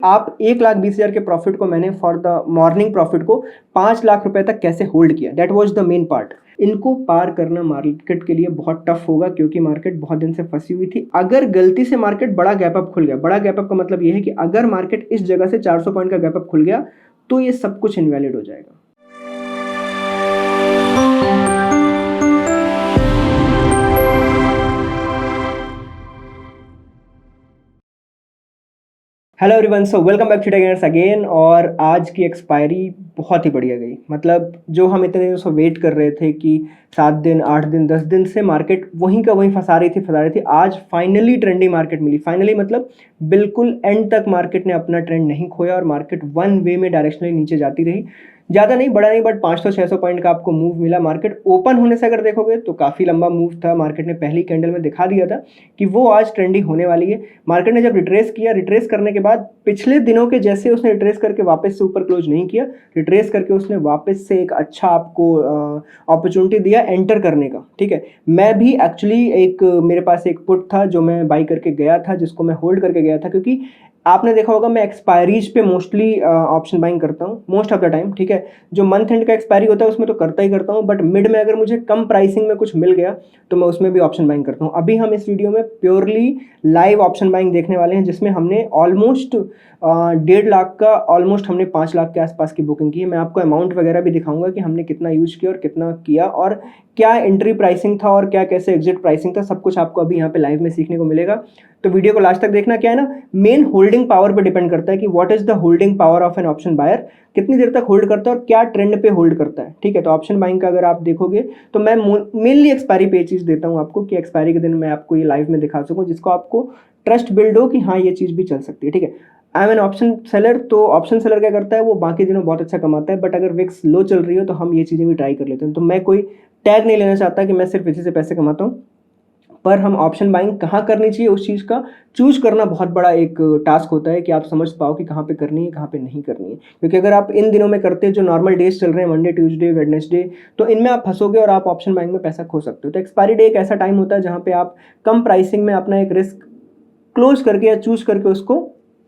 आप 1,20,000 के प्रॉफिट को मैंने फॉर द मॉर्निंग प्रॉफिट को 5 लाख रुपए तक कैसे होल्ड किया, that was the main part. इनको पार करना मार्केट के लिए बहुत टफ होगा क्योंकि मार्केट बहुत दिन से फंसी हुई थी। अगर गलती से मार्केट बड़ा गैप अप खुल गया, बड़ा गैप अप का मतलब ये है कि अगर मार्केट इस जगह से 400 पॉइंट का गैप अप खुल गया तो ये सब कुछ इनवैलिड हो जाएगा। Hello everyone, so welcome back to traders again. और आज की एक्सपायरी बहुत ही बढ़िया गई। मतलब जो हम इतने दिनों से वेट कर रहे थे कि 7 दिन 8 दिन 10 दिन से मार्केट वहीं का वहीं फंसा रही थी, आज फाइनली ट्रेंडिंग मार्केट मिली। फाइनली मतलब बिल्कुल एंड तक मार्केट ने अपना ट्रेंड नहीं खोया और मार्केट वन वे में डायरेक्शनली नीचे जाती रही। ज़्यादा नहीं, बड़ा नहीं, बट 500-600 पॉइंट का आपको मूव मिला। मार्केट ओपन होने से अगर देखोगे तो काफ़ी लंबा मूव था। मार्केट ने पहली कैंडल में दिखा दिया था कि वो आज ट्रेंडिंग होने वाली है। मार्केट ने जब रिट्रेस किया, रिट्रेस करने के बाद पिछले दिनों के जैसे उसने रिट्रेस करके वापस से ऊपर क्लोज नहीं किया। रिट्रेस करके उसने वापस से एक अच्छा आपको अपॉर्चुनिटी दिया एंटर करने का। ठीक है, मैं भी एक्चुअली मेरे पास एक पुट था जो मैं बाई करके गया था, जिसको मैं होल्ड करके गया था, क्योंकि आपने देखा होगा मैं एक्सपायरीज पे मोस्टली ऑप्शन बाइंग करता हूँ मोस्ट ऑफ द टाइम। ठीक है, जो मंथ एंड का एक्सपायरी होता है उसमें तो करता ही करता हूँ, बट मिड में अगर मुझे कम प्राइसिंग में कुछ मिल गया तो मैं उसमें भी ऑप्शन बाइंग करता हूँ। अभी हम इस वीडियो में प्योरली लाइव ऑप्शन बाइंग देखने वाले हैं, जिसमें हमने ऑलमोस्ट 1.5 लाख का ऑलमोस्ट हमने 5 लाख के आसपास की बुकिंग की है। मैं आपको अमाउंट वगैरह भी दिखाऊंगा कि हमने कितना यूज किया और कितना किया और क्या एंट्री प्राइसिंग था और क्या कैसे एग्जिट प्राइसिंग था। सब कुछ आपको अभी यहाँ पे लाइव में सीखने को मिलेगा, तो वीडियो को लास्ट तक देखना। क्या है ना, मेन होल्डिंग पावर पे डिपेंड करता है कि what is the holding power of an option buyer, कितनी देर तक होल्ड करता है और क्या ट्रेंड पे होल्ड करता है। ठीक है, तो ऑप्शन बाइंग का अगर आप देखोगे तो मैं मेनली एक्सपायरी पे चीज देता हूँ आपको कि एक्सपायरी के दिन मैं आपको ये लाइव में दिखा सकूँ, जिसको आपको ट्रस्ट बिल्ड हो कि हाँ ये चीज भी चल सकती है। ठीक है, I am an option seller. तो ऑप्शन सेलर क्या करता है, वो बाकी दिनों बहुत अच्छा कमाता है, बट अगर विक्स लो चल रही हो तो हम ये चीजें भी ट्राई कर लेते हैं। तो मैं कोई टैग नहीं लेना चाहता कि मैं सिर्फ इसी से पैसे कमाता हूँ, पर हम ऑप्शन बाइंग कहाँ करनी चाहिए उस चीज़ का चूज करना बहुत बड़ा एक टास्क होता है कि आप समझ पाओ कि कहाँ पे करनी है कहाँ पे नहीं करनी है। क्योंकि अगर आप इन दिनों में करते जो नॉर्मल डेज चल रहे हैं, मंडे ट्यूसडे वेडनेसडे, तो इनमें आप फंसोगे और आप ऑप्शन बाइंग में पैसा खो सकते हो। तो एक्सपायरी डे एक ऐसा टाइम होता है जहाँ पे आप कम प्राइसिंग में अपना एक रिस्क क्लोज करके या चूज करके उसको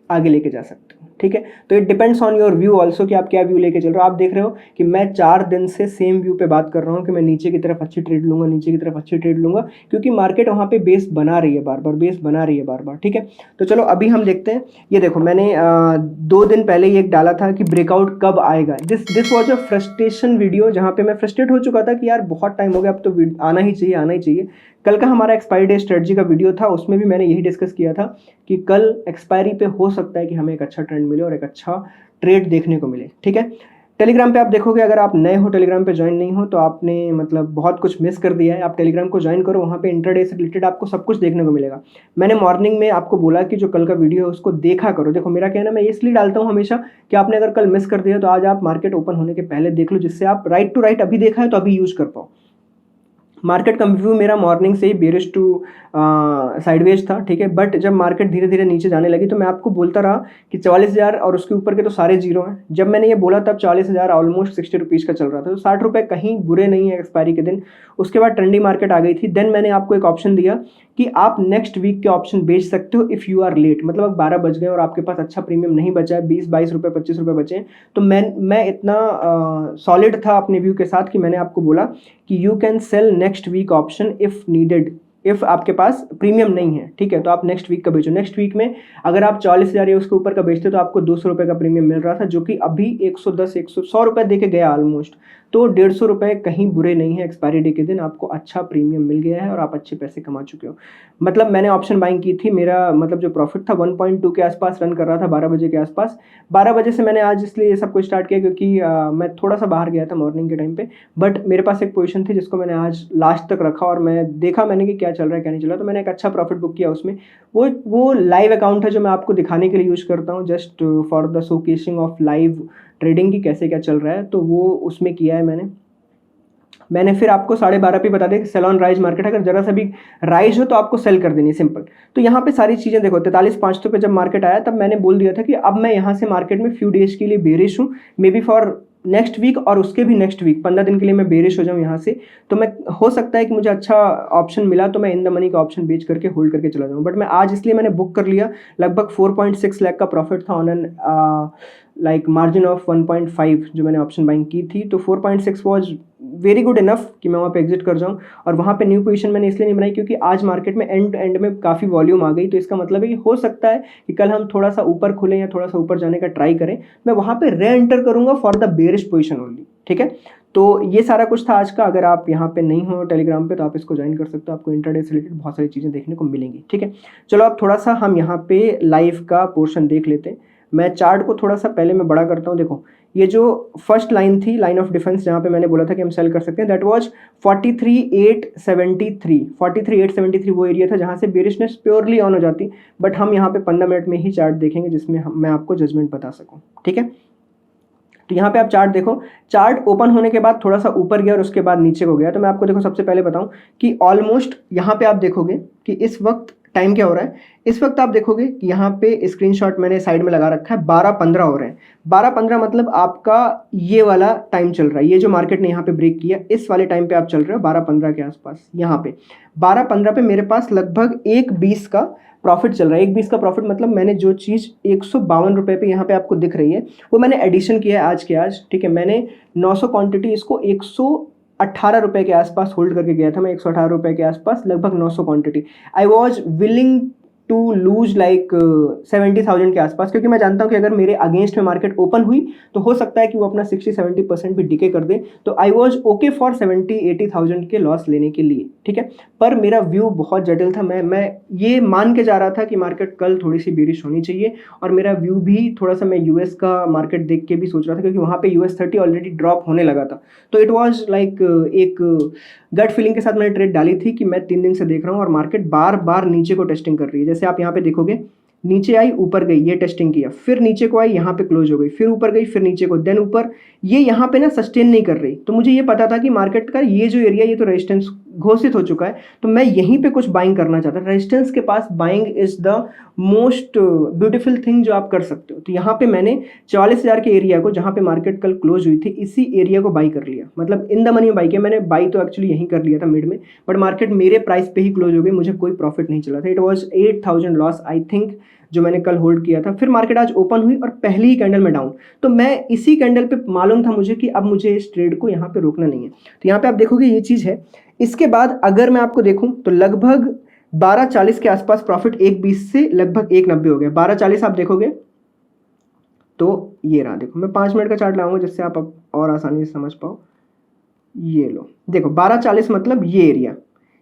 आगे लेके जा सकते हो। ठीक है, तो it depends on your view also कि आप क्या व्यू लेके चल रहे हो। आप देख रहे हो कि मैं 4 दिन से सेम व्यू पे बात कर रहा हूँ कि मैं नीचे की तरफ अच्छी ट्रेड लूंगा, नीचे की तरफ अच्छी ट्रेड लूंगा, क्योंकि मार्केट वहाँ पे बेस बना रही है, बार बार बेस बना रही है बार बार। ठीक है, तो चलो अभी हम देखते हैं। ये देखो, मैंने 2 दिन पहले ही एक डाला था कि ब्रेकआउट कब आएगा। This was a frustration video, जहाँ पे मैं फ्रस्ट्रेट हो चुका था कि यार बहुत टाइम हो गया, अब तो आना ही चाहिए, आना ही चाहिए। कल का हमारा एक्सपायरी डे स्ट्रेटजी का वीडियो था, उसमें भी मैंने यही डिस्कस किया था कि कल एक्सपायरी पे हो सकता है कि हमें एक अच्छा ट्रेंड मिले और एक अच्छा ट्रेड देखने को मिले। ठीक है, टेलीग्राम पे आप देखोगे, अगर आप नए हो टेलीग्राम पे ज्वाइन नहीं हो तो आपने मतलब बहुत कुछ मिस कर दिया है। आप टेलीग्राम को ज्वाइन करो, वहाँ पे इंट्राडे से रिलेटेड आपको सब कुछ देखने को मिलेगा। मैंने मॉर्निंग में आपको बोला कि जो कल का वीडियो है उसको देखा करो। देखो मेरा कहना, मैं इसलिए डालता हूँ हमेशा कि आपने अगर कल मिस कर दिया तो आज आप मार्केट ओपन होने के पहले देख लो, जिससे आप राइट टू राइट अभी देखा है तो अभी यूज कर पाओ। मार्केट का व्यू मेरा मॉर्निंग से ही बेरिश टू साइडवेज था। ठीक है, बट जब मार्केट धीरे धीरे नीचे जाने लगी तो मैं आपको बोलता रहा कि 44,000 और उसके ऊपर के तो सारे जीरो हैं। जब मैंने ये बोला तब 44,000 ऑलमोस्ट 60 रुपीज़ का चल रहा था, तो 60 रुपये कहीं बुरे नहीं है एक्सपायरी के दिन। उसके बाद ट्रेंडिंग मार्केट आ गई थी। देन मैंने आपको एक ऑप्शन दिया कि आप नेक्स्ट वीक के ऑप्शन बेच सकते हो इफ़ यू आर लेट। मतलब अब 12 बज गए और आपके पास अच्छा प्रीमियम नहीं बचा है, 20-22 रुपये 25 रुपये बचे हैं, तो मैं इतना सॉलिड था अपने व्यू के साथ कि मैंने आपको बोला कि you can sell next week option if needed, if आपके पास प्रीमियम नहीं है। ठीक है, तो आप नेक्स्ट वीक का बेचो। नेक्स्ट वीक में अगर आप 40,000 या उसके ऊपर का बेचते तो आपको 200 रुपये का प्रीमियम मिल रहा था, जो कि अभी 110-100 रुपये दे के गया ऑलमोस्ट। तो 150 रुपये कहीं बुरे नहीं है। एक्सपायरी डे के दिन आपको अच्छा प्रीमियम मिल गया है और आप अच्छे पैसे कमा चुके हो। मतलब मैंने ऑप्शन बाइंग की थी, मेरा मतलब जो प्रॉफिट था 1.2 के आसपास रन कर रहा था 12 बजे के आसपास। 12 बजे से मैंने आज इसलिए ये सब कुछ स्टार्ट किया क्योंकि मैं थोड़ा सा बाहर गया था मॉर्निंग के टाइम पे, बट मेरे पास एक पोजीशन थी जिसको मैंने आज लास्ट तक रखा और मैं देखा मैंने कि क्या चल रहा है क्या नहीं चल रहा, तो मैंने एक अच्छा प्रॉफिट बुक किया उसमें। वो लाइव अकाउंट है जो मैं आपको दिखाने के लिए यूज़ करता हूँ, just for the showcasing of live trading की कैसे क्या चल रहा है, तो वो उसमें किया है मैंने फिर आपको 12:30 पे बता दें कि सेल ऑन राइज मार्केट, अगर जरा सा भी राइज हो तो आपको सेल कर देनी, सिंपल। तो यहाँ पे सारी चीज़ें देखो, 43,500 पे जब मार्केट आया तब मैंने बोल दिया था कि अब मैं यहाँ से मार्केट में फ्यू डेज के लिए बेरिश हूँ, maybe for next week और उसके भी नेक्स्ट वीक 15 दिन के लिए मैं बेरिश हो जाऊँ यहाँ से, तो मैं हो सकता है कि मुझे अच्छा ऑप्शन मिला तो मैं इन द मनी का ऑप्शन बेच करके होल्ड करके चला जाऊँ। बट मैं आज इसलिए मैंने बुक कर लिया, लगभग 4.6 लाख का प्रॉफिट था on an like margin of 1.5 जो मैंने ऑप्शन बाइंग की थी, तो 4.6 वॉज वेरी गुड इनफ कि मैं वहाँ पे एग्जिट कर जाऊँ। और वहाँ पे न्यू पोजीशन मैंने इसलिए नहीं बनाई क्योंकि आज मार्केट में एंड में काफ़ी वॉल्यूम आ गई, तो इसका मतलब है कि हो सकता है कि कल हम थोड़ा सा ऊपर खुलें या थोड़ा सा ऊपर जाने का ट्राई करें, मैं वहाँ पे रे एंटर करूँगा for the bearish position only. ठीक है, तो ये सारा कुछ था आज का। अगर आप यहाँ पे नहीं हो टेलीग्राम पे तो आप इसको ज्वाइन कर सकते हो, आपको इंटरडे से रिलेटेड बहुत सारी चीज़ें देखने को मिलेंगी। ठीक है, चलो अब थोड़ा सा हम यहाँ पे लाइव का पोर्शन देख लेते हैं। मैं चार्ट को थोड़ा सा पहले मैं बड़ा करता हूँ। देखो ये जो फर्स्ट लाइन थी, लाइन ऑफ डिफेंस, जहाँ पे मैंने बोला था कि हम सेल कर सकते हैं, दैट वाज 43,873 43,873 वो एरिया था जहाँ से बेरिशनेस प्योरली ऑन हो जाती। बट हम यहाँ पे 15 मिनट में ही चार्ट देखेंगे जिसमें मैं आपको जजमेंट बता सकूँ। ठीक है, तो यहाँ पे आप चार्ट देखो, चार्ट ओपन होने के बाद थोड़ा सा ऊपर गया और उसके बाद नीचे को गया। तो मैं आपको देखो सबसे पहले बताऊं कि ऑलमोस्ट यहाँ पे आप देखोगे कि इस वक्त टाइम क्या हो रहा है। इस वक्त आप देखोगे कि यहाँ पे स्क्रीनशॉट मैंने साइड में लगा रखा है, 12:15 हो रहे हैं। 12:15 मतलब आपका ये वाला टाइम चल रहा है, ये जो मार्केट ने यहाँ पे ब्रेक किया इस वाले टाइम पे आप चल रहे हो 12:15 के आसपास। यहाँ पे 12:15 पे मेरे पास लगभग 1:20 का प्रॉफिट चल रहा है। 1:20 का प्रॉफिट मतलब मैंने जो चीज़ 152 रुपये पे यहाँ पे आपको दिख रही है वो मैंने एडिशन किया है आज के आज। ठीक है, मैंने 900 क्वांटिटी इसको 118 रुपये के आसपास होल्ड करके गया था मैं, 118 रुपये के आसपास लगभग 900 quantity. I was willing to lose like 70,000 के आसपास, क्योंकि मैं जानता हूँ कि अगर मेरे अगेंस्ट में मार्केट ओपन हुई तो हो सकता है कि वो अपना 60-70% भी डिके कर दे। तो आई वॉज ओके फॉर 70-80,000 के लॉस लेने के लिए। ठीक है, पर मेरा व्यू बहुत जटिल था। मैं ये मान के जा रहा था कि मार्केट कल थोड़ी सी बेरिश होनी चाहिए, और मेरा व्यू भी थोड़ा सा, मैं यूएस का मार्केट देख के भी सोच रहा था क्योंकि वहाँ पे US 30 ऑलरेडी ड्रॉप होने लगा था। तो इट वॉज लाइक एक गट फीलिंग के साथ मैंने ट्रेड डाली थी कि मैं 3 दिन से देख रहा हूँ और मार्केट बार बार नीचे को टेस्टिंग कर रही है। जैसे आप यहाँ पे देखोगे, नीचे आई ऊपर गई, ये टेस्टिंग किया, फिर नीचे को आई यहाँ पे क्लोज हो गई, फिर ऊपर गई, फिर नीचे को, देन ऊपर, ये यहाँ पे ना सस्टेन नहीं कर रही। तो मुझे ये पता था कि मार्केट का ये जो एरिया, ये तो रेजिस्टेंस घोषित हो चुका है, तो मैं यहीं पे कुछ बाइंग करना चाहता। रेजिस्टेंस के पास buying is the most beautiful thing जो आप कर सकते हो। तो यहाँ पे मैंने 44,000 के एरिया को, जहाँ पे मार्केट कल क्लोज हुई थी, इसी एरिया को बाई कर लिया, मतलब इन द मनी में बाई किया मैंने। बाई तो एक्चुअली यहीं कर लिया था मिड में, बट मार्केट मेरे प्राइस पे ही क्लोज हो गई, मुझे कोई प्रॉफिट नहीं चला था। It was 8,000 loss I think जो मैंने कल होल्ड किया था। फिर मार्केट आज ओपन हुई और पहली ही कैंडल में डाउन, तो मैं इसी कैंडल पे मालूम था मुझे कि अब मुझे इस ट्रेड को यहाँ पे रोकना नहीं है। तो यहाँ पे आप देखोगे ये चीज़ है। इसके बाद अगर मैं आपको देखूं तो लगभग 12:40 के आसपास प्रॉफिट 1:20 से लगभग 1:90 हो गया। 12:40 आप देखोगे तो ये रहा, देखो मैं 5 मिनट का चार्ट लाऊंगा जिससे आप अब और आसानी से समझ पाओ। ये लो, देखो 12:40 मतलब ये एरिया,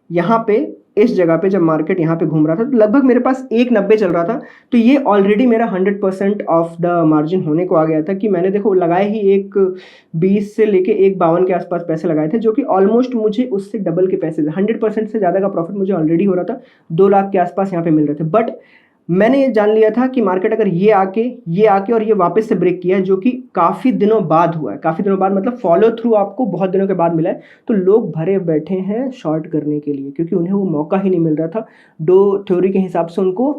यहाँ पे इस जगह पे जब मार्केट यहाँ पे घूम रहा था तो लगभग मेरे पास 1:90 चल रहा था। तो ये ऑलरेडी मेरा 100% ऑफ द मार्जिन होने को आ गया था कि मैंने देखो लगाए ही 1:20 से लेके 1:52 के आसपास पैसे लगाए थे, जो कि ऑलमोस्ट मुझे उससे डबल के पैसे थे। 100% से ज़्यादा का प्रॉफिट मुझे ऑलरेडी हो रहा था, 2 लाख के आसपास यहाँ पे मिल रहे थे। बट मैंने ये जान लिया था कि मार्केट अगर ये आके और ये वापस से ब्रेक किया है, जो कि काफ़ी दिनों बाद हुआ है, काफ़ी दिनों बाद मतलब फॉलो थ्रू आपको बहुत दिनों के बाद मिला है, तो लोग भरे बैठे हैं शॉर्ट करने के लिए, क्योंकि उन्हें वो मौका ही नहीं मिल रहा था। डो थ्योरी के हिसाब से उनको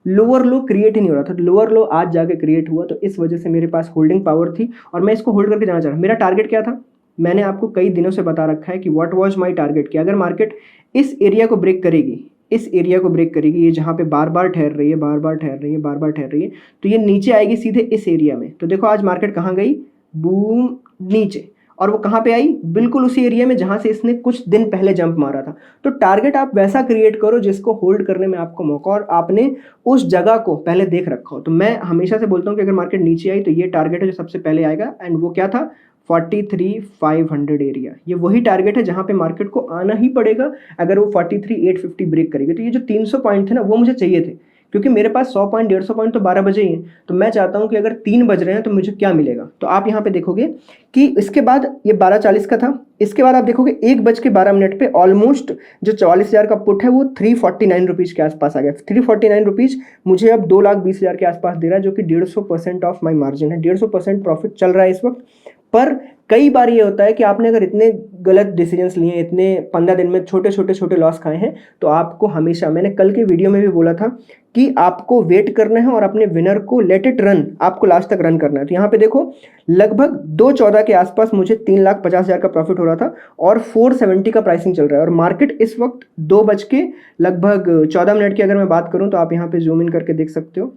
लोअर लो क्रिएट ही नहीं हो रहा था, लोअर लो आज जाके क्रिएट हुआ, तो इस वजह से मेरे पास होल्डिंग पावर थी और मैं इसको होल्ड करके जाना चाह रहा। मेरा टारगेट क्या था, मैंने आपको कई दिनों से बता रखा है कि व्हाट वाज माय टारगेट, कि अगर मार्केट इस एरिया को ब्रेक करेगी, इस एरिया को ब्रेक करेगी, ये जहाँ पे बार बार ठहर रही है, बार बार ठहर रही है, बार बार ठहर रही है, तो ये नीचे आएगी सीधे इस एरिया में। तो देखो आज मार्केट कहाँ गई, बूम नीचे, और वो कहाँ पे आई, बिल्कुल उसी एरिया में जहाँ से इसने कुछ दिन पहले जंप मारा था। तो टारगेट आप वैसा क्रिएट करो जिसको होल्ड करने में आपको मौका, और आपने उस जगह को पहले देख रखा हो। तो मैं हमेशा से बोलता हूँ कि अगर मार्केट नीचे आई तो ये टारगेट है जो सबसे पहले आएगा, एंड वो क्या था, 43,500 एरिया। ये वही टारगेट है जहाँ पे मार्केट को आना ही पड़ेगा अगर वो 43,850 ब्रेक करेगी। तो ये जो 300 पॉइंट थे ना, वो मुझे चाहिए थे, क्योंकि मेरे पास 100 पॉइंट 150 पॉइंट तो 12 बजे ही हैं। तो मैं चाहता हूँ कि अगर 3 बज रहे हैं तो मुझे क्या मिलेगा। तो आप यहाँ पे देखोगे कि इसके बाद ये 12:40 का था, इसके बाद आप देखोगे 1:12 पे ऑलमोस्ट जो 44,000 का पुट है वो 349 रुपीज़ के आसपास आ गया। 349 रुपीज़ मुझे अब 2,20,000 के आसपास दे रहा है, जो कि 150% ऑफ माई मार्जिन है। 150% प्रॉफिट चल रहा है इस वक्त। पर कई बार ये होता है कि आपने अगर इतने गलत डिसीजंस लिए, इतने 15 दिन में छोटे लॉस खाए हैं, तो आपको हमेशा, मैंने कल के वीडियो में भी बोला था कि आपको वेट करना है और अपने विनर को लेट इट रन, आपको लास्ट तक रन करना है। तो यहाँ पे देखो लगभग 2.14 के आसपास मुझे 3,50,000 का प्रॉफिट हो रहा था और 470 का प्राइसिंग चल रहा है और मार्केट इस वक्त 2 बज के लगभग 14 मिनट की अगर मैं बात करूं तो आप यहाँ पे जूम इन करके देख सकते हो,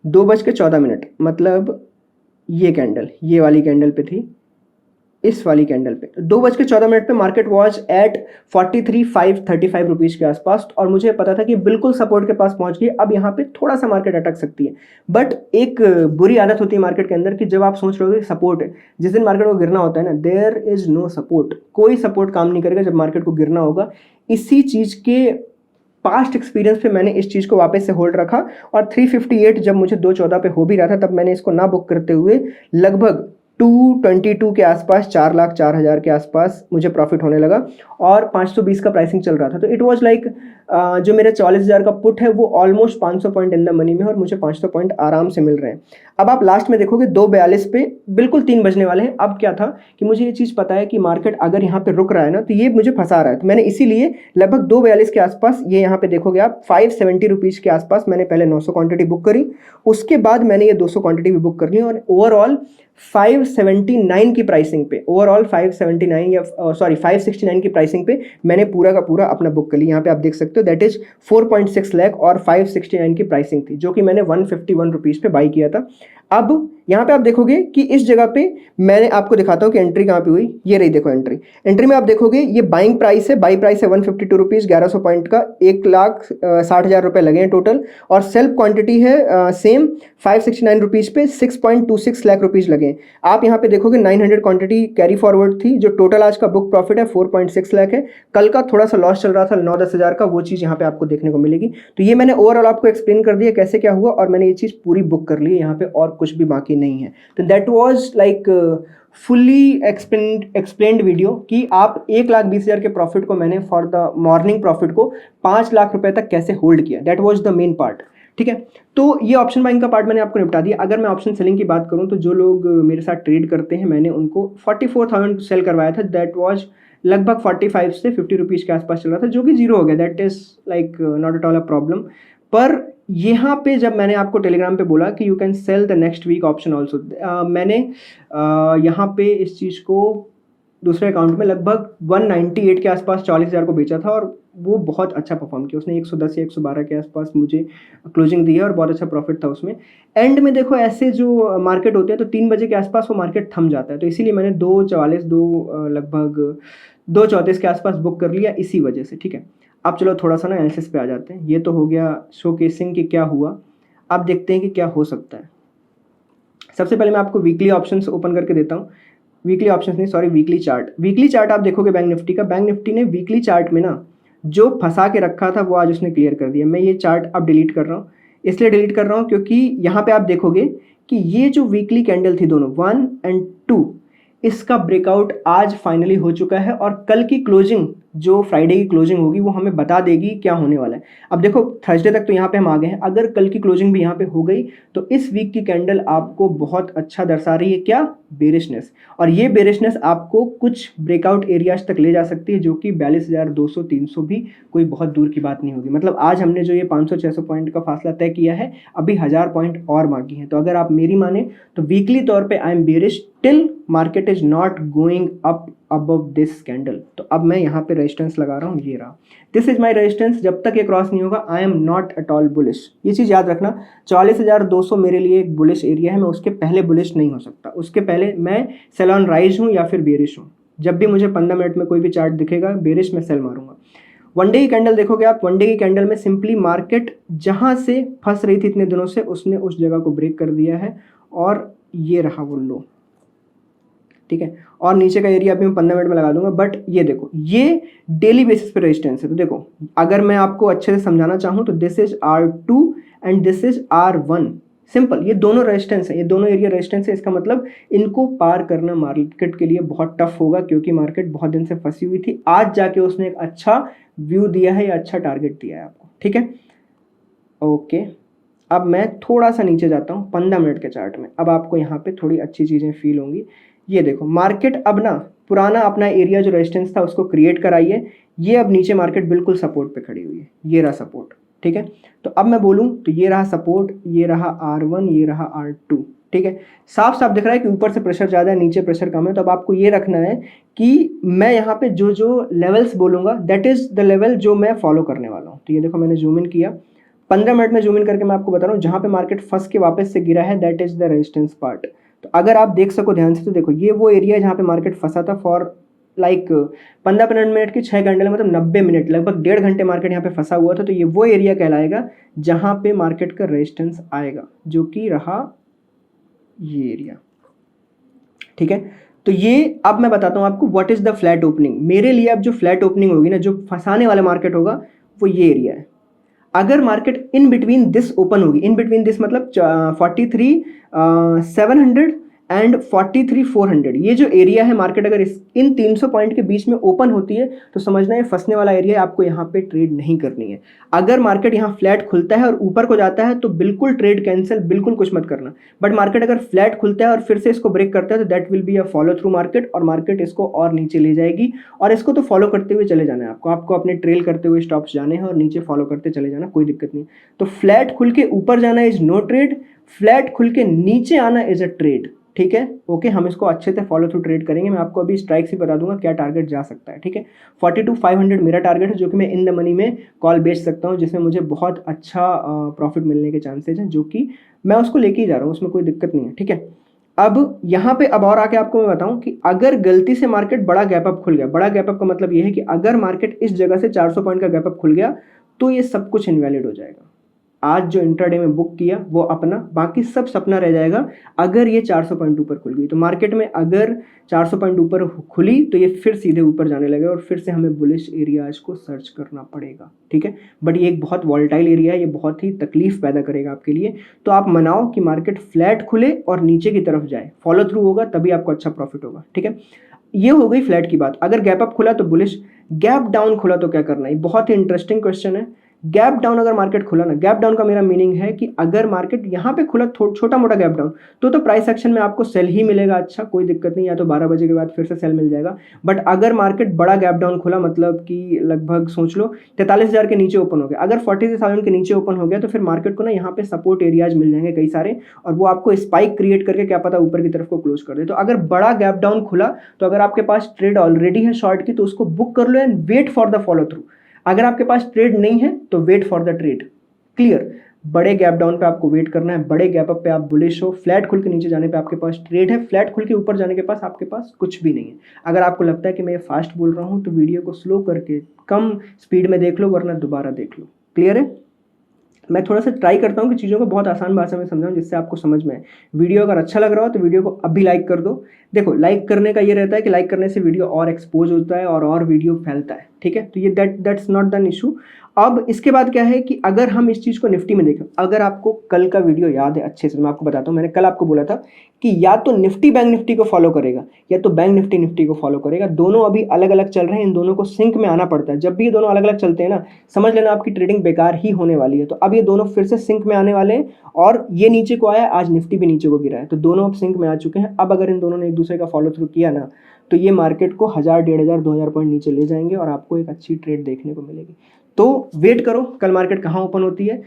2 बज के 14 मिनट, मतलब ये कैंडल, ये वाली कैंडल पे थी, इस वाली कैंडल पे 2 बज के 14 मिनट पे मार्केट वॉज एट 43,535 रुपीज़ के आसपास और मुझे पता था कि बिल्कुल सपोर्ट के पास पहुंच गई। अब यहाँ पे थोड़ा सा मार्केट अटक सकती है, बट एक बुरी आदत होती है मार्केट के अंदर कि जब आप सोच रहे हो कि सपोर्ट है, जिस दिन मार्केट को गिरना होता है ना, देयर इज नो सपोर्ट, कोई सपोर्ट काम नहीं करेगा जब मार्केट को गिरना होगा। इसी चीज़ के पास्ट एक्सपीरियंस पे मैंने इस चीज़ को वापस से होल्ड रखा और 358 जब मुझे 2.14 पे हो भी रहा था तब मैंने इसको ना बुक करते हुए लगभग 222 के आसपास, 4,04,000 के आसपास मुझे प्रॉफिट होने लगा और 520 का प्राइसिंग चल रहा था। तो इट वाज लाइक जो मेरा 44,000 का पुट है वो almost 500 point in the money में और मुझे 500 पॉइंट आराम से मिल रहे हैं। अब आप लास्ट में देखोगे 2:42 पे बिल्कुल 3 बजने वाले हैं। अब क्या था कि मुझे ये चीज़ पता है कि मार्केट अगर यहाँ पे रुक रहा है ना तो ये मुझे फंसा रहा है, तो मैंने इसीलिए लगभग 2:42 के आसपास, ये यहाँ पे देखोगे आप 570 रुपीज़ के आसपास मैंने पहले 900 क्वांटिटी बुक करी, उसके बाद मैंने ये 200 क्वांटिटी भी बुक कर ली और ओवरऑल 579 की प्राइसिंग पे, ओवरऑल 579 या सॉरी 569 की प्राइसिंग पे मैंने पूरा का पूरा अपना बुक कर लिया। यहाँ पे आप देख सकते हो दैट इज 4.6 लाख और 569 की प्राइसिंग थी जो कि मैंने 151 रुपीज़ पे बाई किया था। अब यहाँ पे आप देखोगे कि इस जगह पे मैंने आपको दिखाता हूँ कि एंट्री कहाँ पे हुई, ये रही देखो एंट्री में आप देखोगे ये बाइंग प्राइस है, बाई प्राइस है 152 रुपीज़, 1100 पॉइंट का 1,60,000 रुपये लगे हैं टोटल और सेल्फ क्वांटिटी है सेम 569 रुपीज़ पे 6.26 लाख रुपीज़ लगे हैं। आप यहाँ पे देखोगे 900 क्वांटिटी कैरी फॉरवर्ड थी, जो टोटल आज का बुक प्रॉफिट है 4.6 लाख है। कल का थोड़ा सा लॉस चल रहा था 9-10 हज़ार का, वो चीज़ यहाँ पे आपको देखने को मिलेगी। तो ये मैंने ओवरऑल आपको एक्सप्लेन कर दिया कैसे क्या हुआ और मैंने ये चीज़ पूरी बुक कर ली है, यहाँ पे और कुछ भी बाकी नहीं है। तो that was like fully explained video कि आप 1,20,000 के प्रॉफिट को मैंने फॉर द मॉर्निंग प्रॉफिट को 5 लाख रुपए तक कैसे होल्ड किया, that was the main part. ठीक है, तो ये ऑप्शन बाइंग का पार्ट मैंने आपको निपटा दिया। अगर मैं ऑप्शन सेलिंग की बात करूं तो जो लोग मेरे साथ ट्रेड करते हैं, मैंने उनको 44,000 सेल करवाया था, दैट वाज लगभग 45 से 50 रुपीज़ के आसपास चल रहा था, जो कि जीरो हो गया, that is like not at all a problem. पर यहाँ पे जब मैंने आपको टेलीग्राम पे बोला कि you can sell the next week option also, मैंने यहाँ पे इस चीज़ को दूसरे अकाउंट में लगभग 198 के आसपास 40,000 को बेचा था और वो बहुत अच्छा परफॉर्म किया, उसने 110 या 112 के आसपास मुझे क्लोजिंग दी है और बहुत अच्छा प्रॉफिट था उसमें। एंड में देखो ऐसे जो मार्केट होते हैं तो 3 बजे के आसपास वो मार्केट थम जाता है, तो इसीलिए मैंने 2:44 लगभग 2:34 के आसपास बुक कर लिया इसी वजह से। ठीक है, अब चलो थोड़ा सा ना एनालिसिस पे आ जाते हैं। ये तो हो गया शोकेसिंग कि क्या हुआ, अब देखते हैं कि क्या हो सकता है। सबसे पहले मैं आपको वीकली ऑप्शंस ओपन करके देता हूँ, वीकली ऑप्शंस नहीं sorry weekly chart. Weekly chart आप देखोगे बैंक निफ्टी का, बैंक निफ्टी ने वीकली चार्ट में ना जो फंसा के रखा था वो आज उसने क्लियर कर दिया। मैं ये चार्ट अब डिलीट कर रहा हूँ, इसलिए डिलीट कर रहा हूँ क्योंकि यहाँ पे आप देखोगे कि ये जो वीकली कैंडल थी दोनों 1 और 2, इसका ब्रेकआउट आज फाइनली हो चुका है और कल की क्लोजिंग, जो फ्राइडे की क्लोजिंग होगी वो हमें बता देगी क्या होने वाला है। अब देखो थर्सडे तक तो यहाँ पे हम आ गए हैं, अगर कल की क्लोजिंग भी यहाँ पे हो गई तो इस वीक की कैंडल आपको बहुत अच्छा दर्शा रही है, क्या, बेरिशनेस। और ये बेरिशनेस आपको कुछ ब्रेकआउट एरियाज तक ले जा सकती है जो कि 42,200 300 भी कोई बहुत दूर की बात नहीं होगी। मतलब आज हमने जो ये 500-600 पॉइंट का फासला तय किया है, अभी 1000 पॉइंट और बाकी है। तो अगर आप मेरी माने तो वीकली तौर पे I am bearish till market is not going up above this candle. तो अब मैं यहाँ पे रेजिस्टेंस लगा रहा हूँ, ये रहा, दिस इज माई रेजिस्टेंस। जब तक ये क्रॉस नहीं होगा I am not at all bullish, ये चीज़ याद रखना। 44,200 मेरे लिए एक बुलिश एरिया है, मैं उसके पहले बुलिश नहीं हो सकता, उसके पहले मैं सेल ऑन राइज हूँ या फिर बेरिश हूँ। जब भी मुझे 15 मिनट में कोई भी चार्ट दिखेगा बेरिश में सेल मारूंगा। वन डे की कैंडल देखोगे आप, वन डे की कैंडल में सिंपली मार्केट जहाँ से फंस रही थी इतने दिनों से, उसने उस जगह को ब्रेक कर दिया है और ये रहा वो लो। ठीक है, और नीचे का एरिया अभी मैं 15 मिनट में लगा दूंगा। बट ये देखो ये डेली बेसिस पे रेजिस्टेंस है। तो देखो अगर मैं आपको अच्छे से समझाना चाहूँ तो this is R2 and this is R1, simple, ये दोनों रेजिस्टेंस है, ये दोनों एरिया रेजिस्टेंस है। इसका मतलब इनको पार करना मार्केट के लिए बहुत टफ होगा क्योंकि मार्केट बहुत दिन से फंसी हुई थी। आज जाके उसने एक अच्छा व्यू दिया है या अच्छा टारगेट दिया है आपको। ठीक है, ओके, अब मैं थोड़ा सा नीचे जाता हूँ 15 मिनट के चार्ट में। अब आपको यहाँ पे थोड़ी अच्छी चीज़ें फील होंगी। ये देखो मार्केट अब ना पुराना अपना एरिया जो रेजिस्टेंस था उसको क्रिएट कराई है। ये अब नीचे मार्केट बिल्कुल सपोर्ट पे खड़ी हुई है, ये रहा सपोर्ट, ठीक है। तो अब मैं बोलूँ तो ये रहा सपोर्ट, ये रहा R1, ये रहा R2, ठीक है। साफ साफ दिख रहा है कि ऊपर से प्रेशर ज़्यादा है, नीचे प्रेशर कम है। तो अब आपको ये रखना है कि मैं यहाँ पे जो जो लेवल्स बोलूँगा दैट इज़ द लेवल जो मैं फॉलो करने वाला हूँ। तो ये देखो मैंने जूम इन किया, 15 मिनट में जूम इन करके मैं आपको बता रहा हूँ जहाँ पे मार्केट फंस के वापस से गिरा है that is the resistance part. तो अगर आप देख सको ध्यान से तो देखो ये वो एरिया है जहाँ पे मार्केट फंसा था फॉर लाइक 15 मिनट की 6 घंटे मतलब 90 मिनट, लगभग 1.5 घंटे मार्केट यहाँ पे फंसा हुआ था। तो ये वो एरिया कहलाएगा जहाँ पे मार्केट का रेजिस्टेंस आएगा, जो कि रहा ये एरिया, ठीक है। तो ये अब मैं बताता हूँ आपको what is the flat opening. मेरे लिए अब जो फ्लैट ओपनिंग होगी ना, जो फंसाने वाला मार्केट होगा, वो ये एरिया है। अगर market in between this open होगी, इन बिटवीन दिस मतलब 43,700 एंड 43,400, ये जो एरिया है मार्केट अगर इन 300 पॉइंट के बीच में ओपन होती है तो समझना है फंसने वाला एरिया है, आपको यहाँ पे ट्रेड नहीं करनी है। अगर मार्केट यहाँ फ्लैट खुलता है और ऊपर को जाता है तो बिल्कुल ट्रेड कैंसिल, बिल्कुल कुछ मत करना। बट मार्केट अगर फ्लैट खुलता है और फिर से इसको ब्रेक करता है तो that will be a follow through market, और मार्केट इसको और नीचे ले जाएगी। और इसको तो फॉलो करते हुए चले जाना है आपको अपने ट्रेल करते हुए स्टॉप्स जाने हैं और नीचे फॉलो करते चले जाना, कोई दिक्कत नहीं। तो फ्लैट खुल के ऊपर जाना इज नो ट्रेड, फ्लैट खुल के नीचे आना इज अ ट्रेड, ठीक है। ओके, हम इसको अच्छे से फॉलो थ्रू ट्रेड करेंगे। मैं आपको अभी स्ट्राइक से बता दूंगा क्या टारगेट जा सकता है, ठीक है। 42,500 मेरा टारगेट है, जो कि मैं इन द मनी में कॉल बेच सकता हूँ, जिसमें मुझे बहुत अच्छा प्रॉफिट मिलने के चांसेस हैं, जो कि मैं उसको लेके ही जा रहा हूँ, उसमें कोई दिक्कत नहीं है, ठीक है। अब यहाँ पे अब और आके आपको मैं बताऊं कि अगर गलती से मार्केट बड़ा गैप अप खुल गया, बड़ा गैप अप का मतलब ये है कि अगर मार्केट इस जगह से 400 पॉइंट का गैप अप खुल गया तो ये सब कुछ इनवैलिड हो जाएगा। आज जो इंट्राडे में बुक किया वो अपना, बाकी सब सपना रह जाएगा। अगर ये 400 पॉइंट ऊपर खुल गई तो मार्केट में अगर 400 पॉइंट ऊपर खुली तो ये फिर सीधे ऊपर जाने लगे और फिर से हमें बुलिश एरियाज को सर्च करना पड़ेगा, ठीक है। बट ये एक बहुत वॉलेटाइल एरिया है, ये बहुत ही तकलीफ पैदा करेगा आपके लिए। तो आप मनाओ कि मार्केट फ्लैट खुले और नीचे की तरफ जाए, फॉलो थ्रू होगा तभी आपको अच्छा प्रॉफिट होगा, ठीक है। ये हो गई फ्लैट की बात। अगर गैप अप खुला तो बुलिश, गैप डाउन खुला तो क्या करना है, बहुत ही इंटरेस्टिंग क्वेश्चन है। गैप डाउन अगर मार्केट खुला ना, गैप डाउन का मेरा मीनिंग है कि अगर मार्केट यहाँ पे खुला छोटा मोटा गैप डाउन तो प्राइस एक्शन में आपको सेल ही मिलेगा, अच्छा कोई दिक्कत नहीं, या तो 12 बजे के बाद फिर से सेल मिल जाएगा। बट अगर मार्केट बड़ा गैप डाउन खुला मतलब कि लगभग सोच लो 43,000 के नीचे ओपन हो गया, अगर 43,000 के नीचे ओपन हो गया तो फिर मार्केट को ना यहाँ पे सपोर्ट एरियाज मिल जाएंगे कई सारे, और वो आपको स्पाइक क्रिएट करके क्या पता ऊपर की तरफ को क्लोज कर दे। तो अगर बड़ा गैप डाउन खुला तो अगर आपके पास ट्रेड ऑलरेडी है शॉर्ट की तो उसको बुक कर लो and wait for the follow through. अगर आपके पास ट्रेड नहीं है तो wait for the trade, clear. बड़े गैप डाउन पे आपको वेट करना है, बड़े गैप अप पे आप बुलिश हो, फ्लैट खुल के नीचे जाने पे आपके पास ट्रेड है, फ्लैट खुल के ऊपर जाने के पास आपके पास कुछ भी नहीं है। अगर आपको लगता है कि मैं ये फास्ट बोल रहा हूँ तो वीडियो को स्लो करके कम स्पीड में देख लो, वरना दोबारा देख लो, क्लियर है। मैं थोड़ा सा ट्राई करता हूँ कि चीज़ों को बहुत आसान भाषा में समझाऊँ जिससे आपको समझ में आए। वीडियो अगर अच्छा लग रहा हो तो वीडियो को अभी लाइक कर दो। देखो लाइक करने का ये रहता है कि लाइक करने से वीडियो और एक्सपोज होता है और वीडियो फैलता है, ठीक है। तो ये दैट्स नॉट द इशू। अब इसके बाद क्या है कि अगर हम इस चीज़ को निफ्टी में देखें, अगर आपको कल का वीडियो याद है अच्छे से, मैं आपको बताता हूँ। मैंने कल आपको बोला था कि या तो निफ्टी बैंक निफ्टी को फॉलो करेगा या तो बैंक निफ्टी निफ्टी को फॉलो करेगा। दोनों अभी अलग अलग चल रहे हैं, इन दोनों को सिंक में आना पड़ता है। जब भी ये दोनों अलग अलग चलते हैं ना, समझ लेना आपकी ट्रेडिंग बेकार ही होने वाली है। तो अब ये दोनों फिर से सिंक में आने वाले हैं, और ये नीचे को आया, आज निफ्टी भी नीचे को गिरा है, तो दोनों अब सिंक में आ चुके हैं। अब अगर इन दोनों ने एक दूसरे का फॉलो थ्रू किया ना तो ये मार्केट को 1000, 1500, 2000 पॉइंट नीचे ले जाएंगे और आपको एक अच्छी ट्रेड देखने को मिलेगी। तो वेट करो कल मार्केट कहाँ ओपन होती है।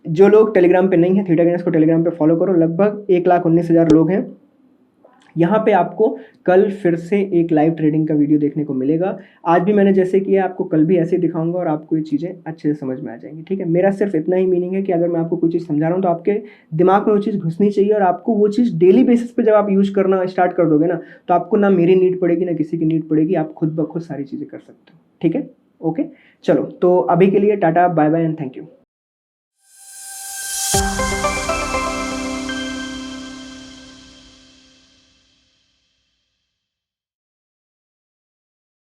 जो लोग टेलीग्राम पे नहीं है, थीटा गेनर्स को टेलीग्राम पे फॉलो करो। लगभग 1,19,000 लोग हैं यहाँ पे। आपको कल फिर से एक लाइव ट्रेडिंग का वीडियो देखने को मिलेगा। आज भी मैंने जैसे किया आपको कल भी ऐसे ही दिखाऊंगा और आपको ये चीज़ें अच्छे से समझ में आ जाएंगी, ठीक है। मेरा सिर्फ इतना ही मीनिंग है कि अगर मैं आपको कोई चीज़ समझा रहा हूँ तो आपके दिमाग में वो चीज़ घुसनी चाहिए, और आपको वो चीज़ डेली बेसिस पे जब आप यूज़ करना स्टार्ट कर दोगे ना तो आपको ना मेरी नीड पड़ेगी ना किसी की नीड पड़ेगी, आप खुद ब खुद सारी चीज़ें कर सकते हो, ठीक है। ओके, चलो तो अभी के लिए टाटा, bye bye and thank you.